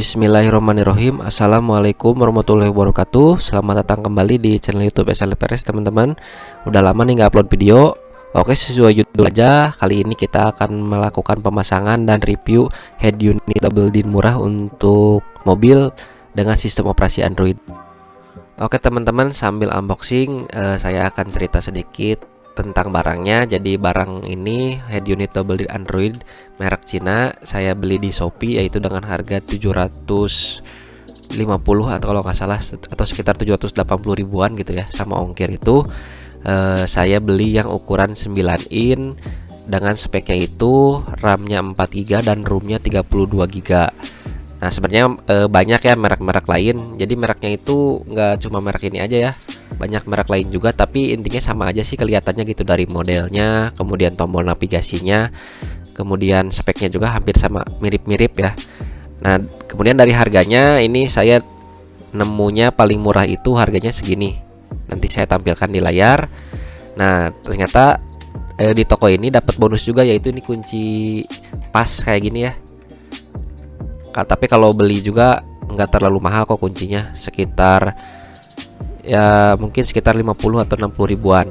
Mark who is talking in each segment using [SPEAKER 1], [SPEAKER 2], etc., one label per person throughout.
[SPEAKER 1] Bismillahirrahmanirrahim. Assalamualaikum warahmatullahi wabarakatuh. Selamat datang kembali di channel YouTube SLPRS teman-teman. Udah lama nih nggak upload video. Oke, sesuai judul aja. Kali ini kita akan melakukan pemasangan dan review head unit double din murah untuk mobil dengan sistem operasi Android. Oke teman-teman, sambil unboxing saya akan cerita sedikit tentang barangnya. Jadi barang ini head unit double din Android merek Cina, saya beli di Shopee yaitu dengan harga 750 atau kalau nggak salah atau sekitar 780 ribuan gitu ya, sama ongkir itu. Saya beli yang ukuran 9 in dengan speknya itu RAM-nya 4 GB dan ROM-nya 32 GB. Nah sebenarnya banyak ya merek-merek lain. Jadi mereknya itu nggak cuma merek ini aja ya, banyak merek lain juga, tapi intinya sama aja sih kelihatannya gitu, dari modelnya, kemudian tombol navigasinya, kemudian speknya juga hampir sama, mirip-mirip ya. Nah kemudian dari harganya ini saya nemunya paling murah itu harganya segini. Nanti saya tampilkan di layar. Nah ternyata di toko ini dapat bonus juga, yaitu ini kunci pas kayak gini ya. Tapi kalau beli juga nggak terlalu mahal kok kuncinya, sekitar ya mungkin sekitar 50 atau 60 ribuan.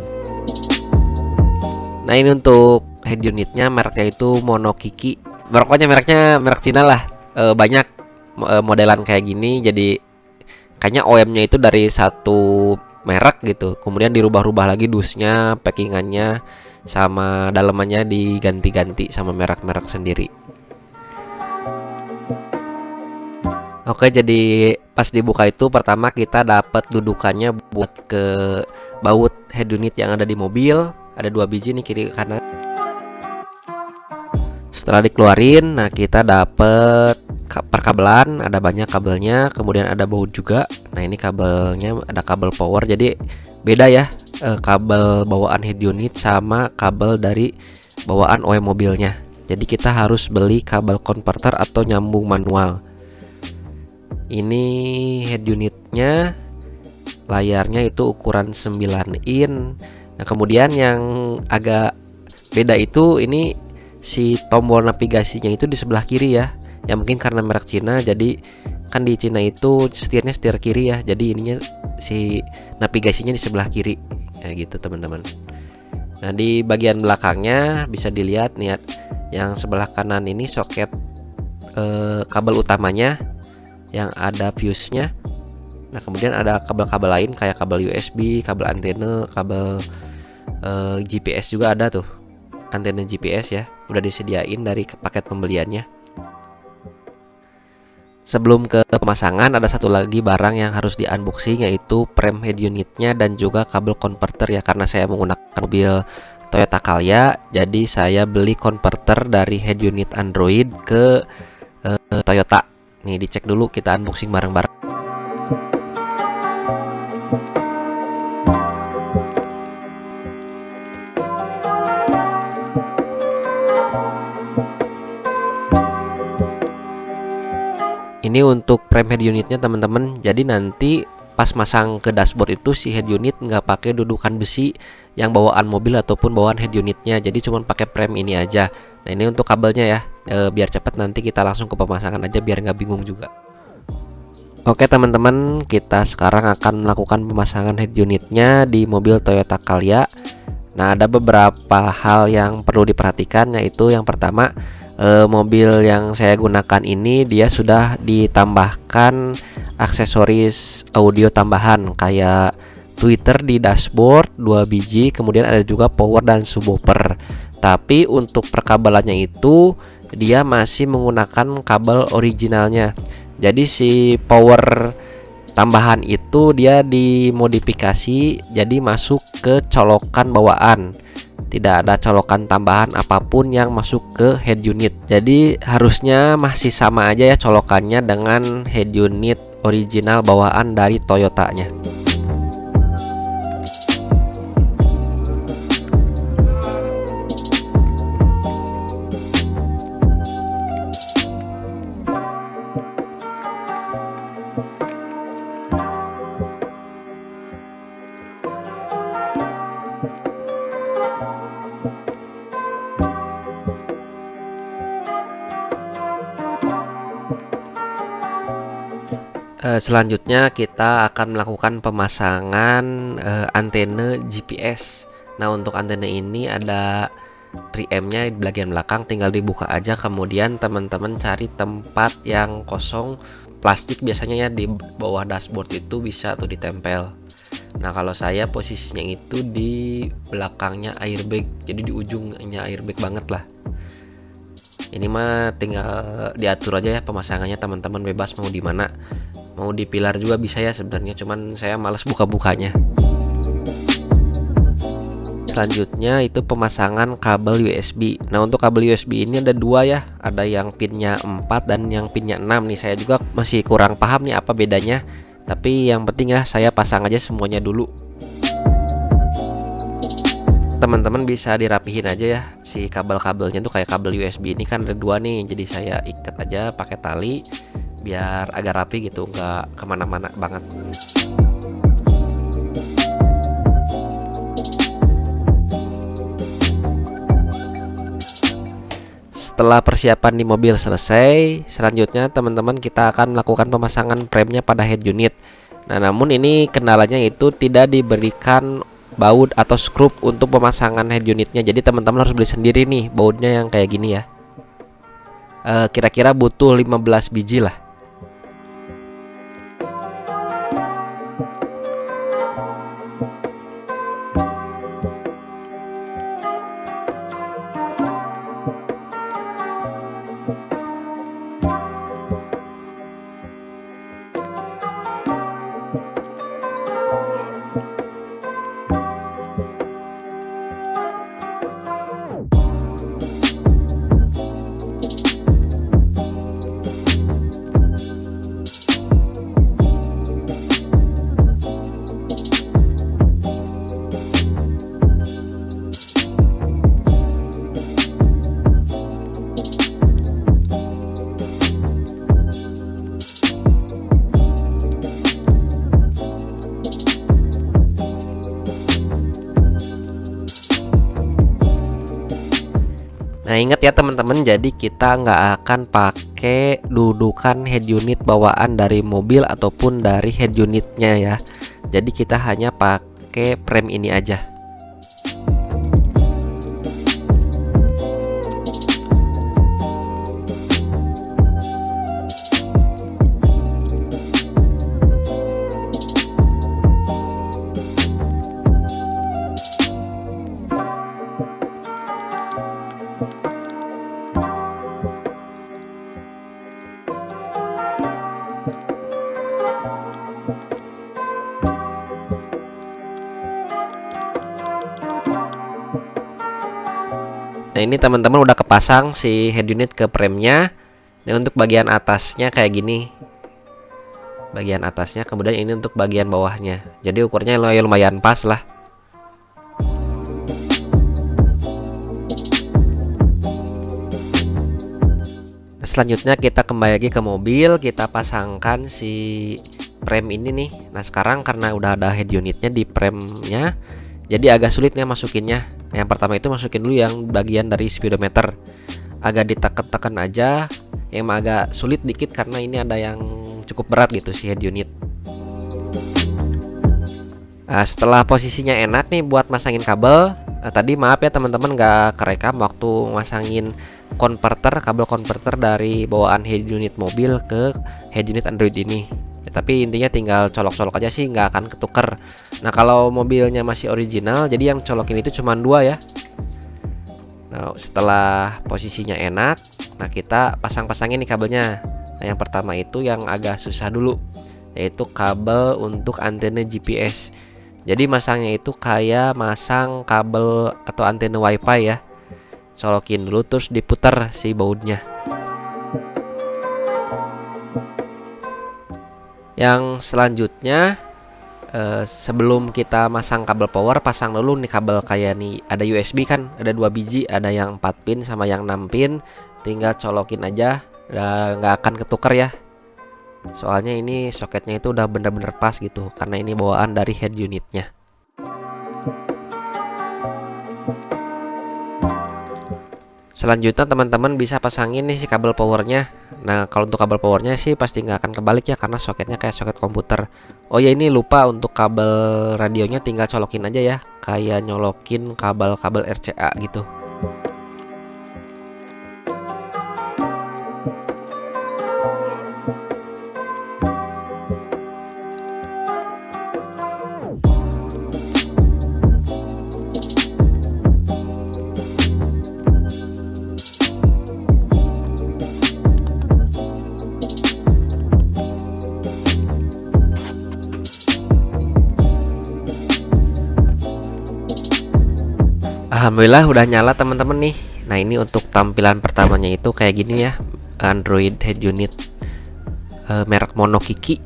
[SPEAKER 1] Nah ini untuk head unitnya, mereknya itu Monokiki. Pokoknya merek Cina lah. Banyak modelan kayak gini. Jadi kayaknya OEM-nya itu dari satu merek gitu, kemudian dirubah-rubah lagi dusnya, packingannya, sama dalemannya diganti-ganti sama merek-merek sendiri. Oke, jadi pas dibuka itu pertama kita dapat dudukannya buat ke baut head unit yang ada di mobil. Ada 2 biji nih, kiri kanan. Setelah dikeluarin, nah kita dapat perkabelan, ada banyak kabelnya, kemudian ada baut juga. Nah ini kabelnya ada kabel power, jadi beda ya kabel bawaan head unit sama kabel dari bawaan OEM mobilnya. Jadi kita harus beli kabel konverter atau nyambung manual. Ini head unitnya, layarnya itu ukuran 9 in. Nah kemudian yang agak beda itu ini si tombol navigasinya itu di sebelah kiri ya. Ya mungkin karena merek Cina, jadi kan di Cina itu setirnya setir kiri ya. Jadi ininya si navigasinya di sebelah kiri ya gitu teman-teman. Nah di bagian belakangnya bisa dilihat nih, yang sebelah kanan ini soket kabel utamanya yang ada fuse-nya. Nah kemudian ada kabel-kabel lain kayak kabel USB, kabel antena, kabel GPS juga ada tuh, antena GPS ya, udah disediain dari paket pembeliannya. Sebelum ke pemasangan, ada satu lagi barang yang harus di unboxing, yaitu frame head unitnya dan juga kabel konverter ya. Karena saya menggunakan mobil Toyota Calya, jadi saya beli konverter dari head unit Android ke Toyota. Nih dicek dulu, kita unboxing bareng-bareng. Ini untuk frame head unitnya teman-teman. Jadi nanti pas masang ke dashboard itu si head unit nggak pakai dudukan besi yang bawaan mobil ataupun bawaan head unitnya. Jadi cuma pakai frame ini aja. Nah ini untuk kabelnya ya, biar cepat nanti kita langsung ke pemasangan aja biar nggak bingung juga. Oke teman-teman, kita sekarang akan melakukan pemasangan head unitnya di mobil Toyota Calya. Nah ada beberapa hal yang perlu diperhatikan, yaitu yang pertama, mobil yang saya gunakan ini dia sudah ditambahkan aksesoris audio tambahan kayak tweeter di dashboard 2 biji, kemudian ada juga power dan subwoofer. Tapi untuk perkabelannya itu dia masih menggunakan kabel originalnya. Jadi si power tambahan itu dia dimodifikasi jadi masuk ke colokan bawaan. Tidak ada colokan tambahan apapun yang masuk ke head unit. Jadi harusnya masih sama aja ya colokannya dengan head unit original bawaan dari Toyotanya. Selanjutnya kita akan melakukan pemasangan antena GPS. Nah, untuk antena ini ada 3M-nya di bagian belakang, tinggal dibuka aja. Kemudian teman-teman cari tempat yang kosong, plastik biasanya ya, di bawah dashboard itu bisa tuh ditempel. Nah, kalau saya posisinya itu di belakangnya airbag, jadi di ujungnya airbag banget lah. Ini mah tinggal diatur aja ya pemasangannya, teman-teman bebas mau di mana. Mau di pilar juga bisa ya sebenarnya, cuman saya males buka-bukanya. Selanjutnya itu pemasangan kabel USB. Nah, untuk kabel USB ini ada dua ya, ada yang pinnya 4 dan yang pinnya 6 nih. Saya juga masih kurang paham nih apa bedanya, tapi yang penting ya saya pasang aja semuanya dulu. Teman-teman bisa dirapihin aja ya si kabel-kabelnya tuh, kayak kabel USB ini kan ada dua nih, jadi saya ikat aja pakai tali biar agak rapi gitu, nggak kemana-mana banget. Setelah persiapan di mobil selesai, selanjutnya teman-teman kita akan melakukan pemasangan premnya pada head unit. Nah, namun ini kendalanya itu tidak diberikan baut atau skrup untuk pemasangan head unitnya. Jadi teman-teman harus beli sendiri nih bautnya yang kayak gini ya. Kira-kira butuh 15 biji lah. Nah, ingat ya teman-teman, jadi kita nggak akan pakai dudukan head unit bawaan dari mobil ataupun dari head unitnya ya. Jadi kita hanya pakai frame ini aja. Nah, ini teman-teman udah kepasang si head unit ke frame-nya. Dan untuk bagian atasnya kayak gini. Bagian atasnya, kemudian ini untuk bagian bawahnya. Jadi ukurnya lumayan pas lah. Nah, selanjutnya kita kembali lagi ke mobil, kita pasangkan si frame ini nih. Nah, sekarang karena udah ada head unitnya di frame-nya, jadi agak sulit nih masukinnya. Yang pertama itu masukin dulu yang bagian dari speedometer. Agak ditekan-tekan aja. Yang agak sulit dikit karena ini ada yang cukup berat gitu si head unit. Nah, setelah posisinya enak nih buat masangin kabel. Nah, tadi maaf ya teman-teman nggak kerekam waktu masangin kabel konverter dari bawaan head unit mobil ke head unit Android ini. Tapi intinya tinggal colok-colok aja sih, nggak akan ketuker. Nah, kalau mobilnya masih original, jadi yang colokin itu cuma dua ya. Nah, setelah posisinya enak, nah kita pasang-pasangin nih kabelnya. Nah, yang pertama itu yang agak susah dulu, yaitu kabel untuk antena GPS. Jadi masangnya itu kayak masang kabel atau antena WiFi ya. Colokin dulu terus diputar si bautnya. Yang selanjutnya sebelum kita masang kabel power, pasang dulu nih kabel kayak nih, ada USB kan, ada 2 biji, ada yang 4 pin sama yang 6 pin. Tinggal colokin aja, nggak akan ketuker ya. Soalnya ini soketnya itu udah bener-bener pas gitu, karena ini bawaan dari head unitnya. Selanjutnya teman-teman bisa pasangin nih si kabel powernya. Nah kalau untuk kabel powernya sih pasti nggak akan kebalik ya, karena soketnya kayak soket komputer. Oh ya, ini lupa, untuk kabel radionya tinggal colokin aja ya, kayak nyolokin kabel-kabel RCA gitu. Alhamdulillah udah nyala teman-teman nih. Nah ini untuk tampilan pertamanya itu kayak gini ya, Android head unit merek Monokiki.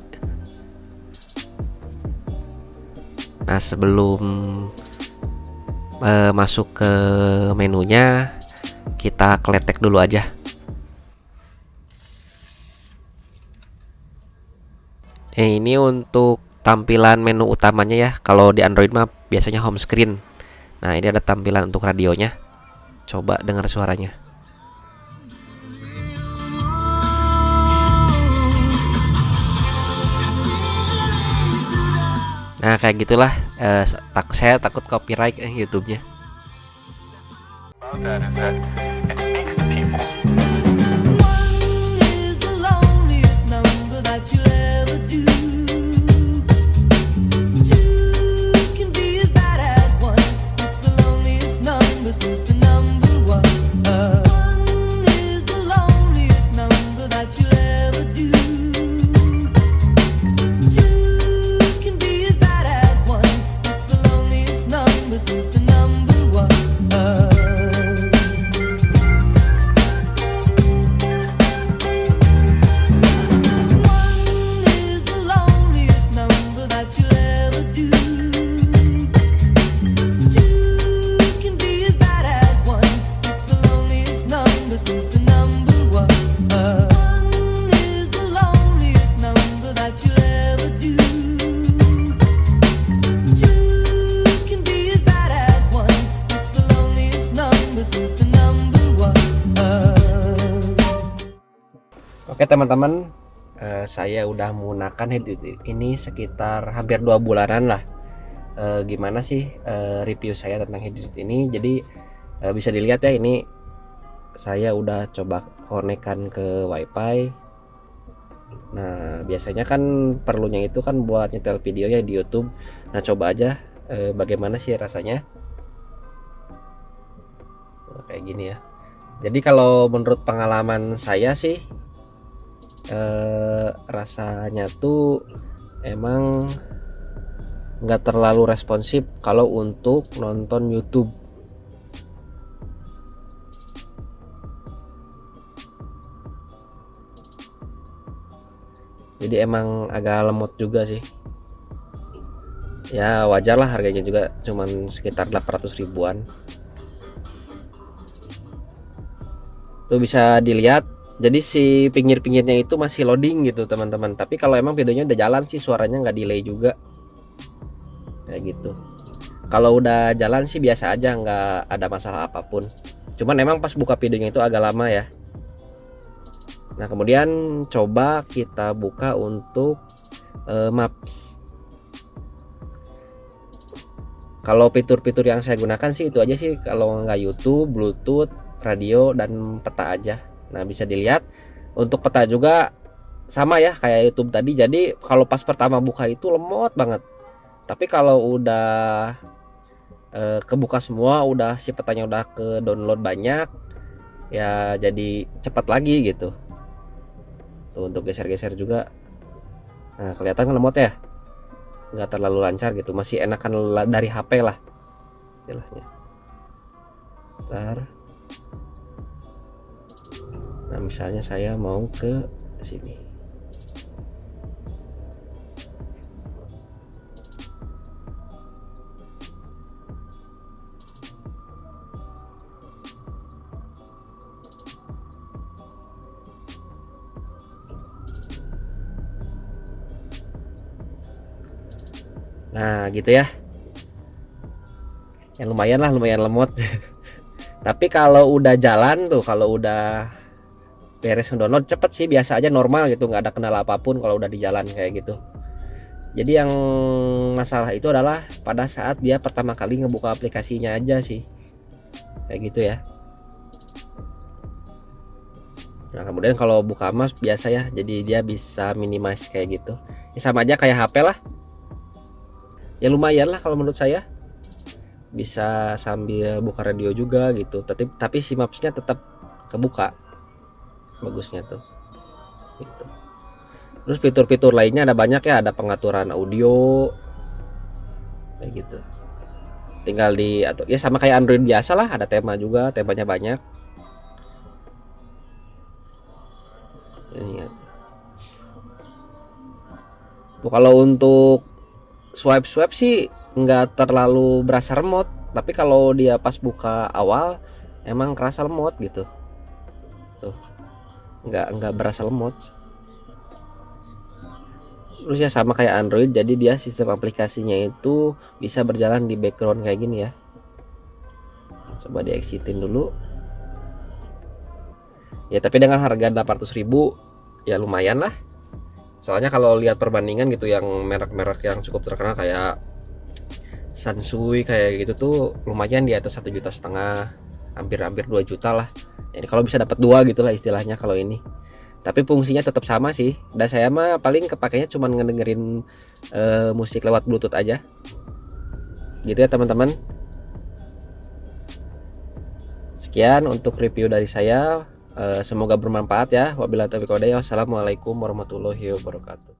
[SPEAKER 1] Nah sebelum masuk ke menunya, kita kletek dulu aja. Ini untuk tampilan menu utamanya ya. Kalau di Android mah biasanya home screen. Nah ini ada tampilan untuk radionya. Coba dengar suaranya. Nah kayak gitulah. Saya takut copyright YouTube-nya. Oke teman-teman, saya udah menggunakan headset ini sekitar hampir 2 bulanan lah. Gimana sih review saya tentang headset ini? Jadi bisa dilihat ya, ini saya udah coba konekkan ke WiFi. Nah biasanya kan perlunya itu kan buat nyetel video ya di YouTube. Nah coba aja bagaimana sih rasanya. Kayak gini ya. Jadi kalau menurut pengalaman saya sih, rasanya tuh emang nggak terlalu responsif kalau untuk nonton YouTube. Jadi emang agak lemot juga sih. Ya wajar lah, harganya juga cuman sekitar 800 ribuan. Tuh bisa dilihat. Jadi si pinggir-pinggirnya itu masih loading gitu teman-teman. Tapi kalau emang videonya udah jalan sih suaranya nggak delay juga. Kayak gitu. Kalau udah jalan sih biasa aja, nggak ada masalah apapun. Cuman emang pas buka videonya itu agak lama ya. Nah kemudian coba kita buka untuk Maps. Kalau fitur-fitur yang saya gunakan sih itu aja sih. Kalau nggak YouTube, Bluetooth, radio, dan peta aja. Nah bisa dilihat untuk peta juga sama ya kayak YouTube tadi. Jadi kalau pas pertama buka itu lemot banget. Tapi kalau udah kebuka semua, udah si petanya udah ke download banyak, ya jadi cepat lagi gitu. Tuh, untuk geser-geser juga. Nah kelihatan kan lemot ya, nggak terlalu lancar gitu. Masih enakan dari HP lah istilahnya. Bentar. Nah misalnya saya mau ke sini. Nah gitu ya. Yang lumayan lah, lumayan lemot. Tapi kalau udah jalan tuh, kalau udah beres ngedownload cepet sih, biasa aja, normal gitu, nggak ada kendala apapun kalau udah di jalan kayak gitu. Jadi yang masalah itu adalah pada saat dia pertama kali ngebuka aplikasinya aja sih, kayak gitu ya. Nah kemudian kalau buka mas biasa ya, jadi dia bisa minimize kayak gitu ya, sama aja kayak HP lah ya, lumayan lah kalau menurut saya, bisa sambil buka radio juga gitu, tapi si mapsnya tetap kebuka, bagusnya tuh gitu. Terus fitur-fitur lainnya ada banyak ya, ada pengaturan audio kayak gitu, tinggal di atau ya sama kayak Android biasa lah, ada tema juga, temanya banyak ini ya. Kalau untuk swipe sih nggak terlalu berasa remote, tapi kalau dia pas buka awal emang kerasa lemot gitu tuh, nggak berasa lemot. Terus ya sama kayak Android, jadi dia sistem aplikasinya itu bisa berjalan di background kayak gini ya. Coba di exitin dulu ya, tapi dengan harga 800.000 ya lumayan lah. Soalnya kalau lihat perbandingan gitu, yang merek-merek yang cukup terkenal kayak Sansui kayak gitu tuh lumayan di atas 1,5 juta, hampir 2 juta lah. Jadi kalau bisa dapat dua gitulah istilahnya kalau ini. Tapi fungsinya tetap sama sih. Dan saya mah paling kepakainya cuma ngedengerin musik lewat Bluetooth aja. Gitu ya teman-teman. Sekian untuk review dari saya. Semoga bermanfaat ya. Wabillahi taufiq walhidayah. Wassalamualaikum warahmatullahi wabarakatuh.